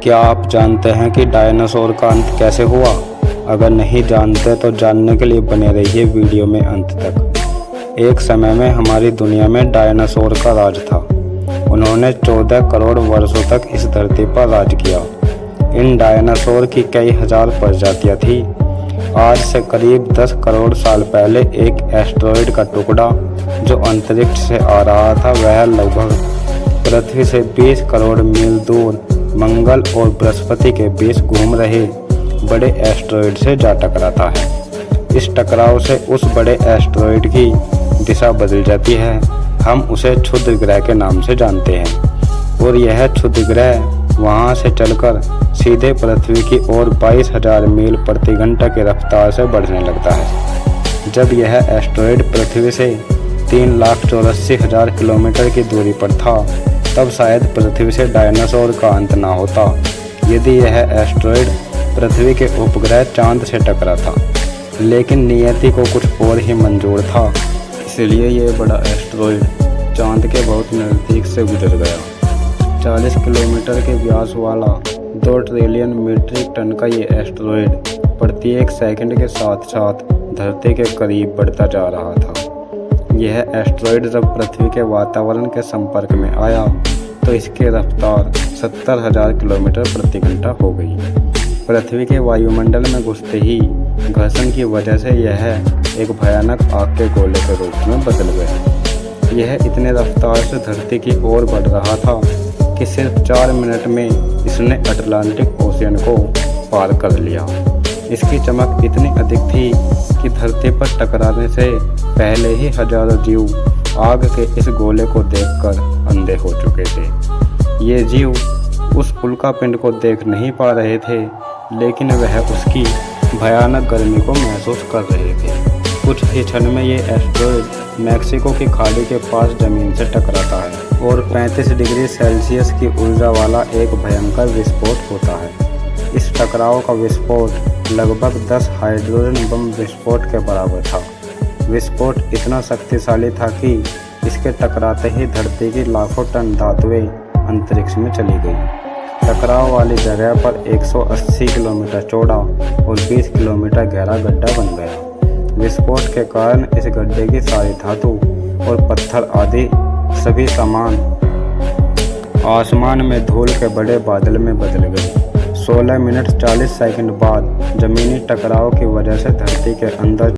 क्या आप जानते हैं कि डायनासोर का अंत कैसे हुआ? अगर नहीं जानते तो जानने के लिए बने रहिए वीडियो में अंत तक। एक समय में हमारी दुनिया में डायनासोर का राज था। उन्होंने 14 करोड़ वर्षों तक इस धरती पर राज किया। इन डायनासोर की कई हजार प्रजातियां थी। आज से करीब 10 करोड़ साल पहले एक एस्टेरॉयड का टुकड़ा जो अंतरिक्ष से आ रहा था, वह लगभग पृथ्वी से 20 करोड़ मील दूर मंगल और बृहस्पति के बीच घूम रहे बड़े एस्टेरॉयड से जा टकराता है। इस टकराव से उस बड़े एस्टेरॉयड की दिशा बदल जाती है। हम उसे क्षुद्र ग्रह के नाम से जानते हैं और यह क्षुद्र ग्रह वहां से चलकर सीधे पृथ्वी की ओर 22,000 मील प्रति घंटा की रफ्तार से बढ़ने लगता है। जब यह एस्टेरॉयड पृथ्वी से 3,84,000 किलोमीटर की दूरी पर था, तब शायद पृथ्वी से डायनासोर का अंत ना होता यदि यह एस्टेरॉयड पृथ्वी के उपग्रह चांद से टकरा था। लेकिन नियति को कुछ और ही मंजूर था, इसलिए यह बड़ा एस्टेरॉयड चांद के बहुत नज़दीक से गुजर गया। 40 किलोमीटर के व्यास वाला 2 ट्रिलियन मीट्रिक टन का ये एस्टेरॉयड प्रत्येक सेकंड के साथ साथ धरती के करीब बढ़ता जा रहा था। यह एस्टेरॉयड जब पृथ्वी के वातावरण के संपर्क में आया तो इसकी रफ्तार 70,000 किलोमीटर प्रति घंटा हो गई। पृथ्वी के वायुमंडल में घुसते ही घर्षण की वजह से यह एक भयानक आग के गोले के रूप में बदल गया। यह इतने रफ्तार से धरती की ओर बढ़ रहा था कि सिर्फ 4 मिनट में इसने अटलांटिक ओशियन को पार कर लिया। इसकी चमक इतनी अधिक थी कि धरती पर टकराने से पहले ही हजारों जीव आग के इस गोले को देखकर अंधे हो चुके थे। ये जीव उस उल्कापिंड को देख नहीं पा रहे थे, लेकिन वह उसकी भयानक गर्मी को महसूस कर रहे थे। कुछ ही क्षण में ये एस्टेरॉयड मैक्सिको की खाड़ी के पास जमीन से टकराता है और 35 डिग्री सेल्सियस की ऊर्जा वाला एक भयंकर विस्फोट होता है। इस टकराव का विस्फोट लगभग 10 हाइड्रोजन बम विस्फोट के बराबर था। विस्फोट इतना शक्तिशाली था कि इसके टकराते ही धरती की लाखों टन धातुएं अंतरिक्ष में चली गई। टकराव वाली जगह पर 180 किलोमीटर चौड़ा और 20 किलोमीटर गहरा गड्ढा बन गया। विस्फोट के कारण इस गड्ढे की सारी धातु और पत्थर आदि सभी सामान आसमान में धूल के बड़े बादल में बदल गए। 16 मिनट 40 सेकंड बाद जमीनी टकराव की वजह से धरती के अंदर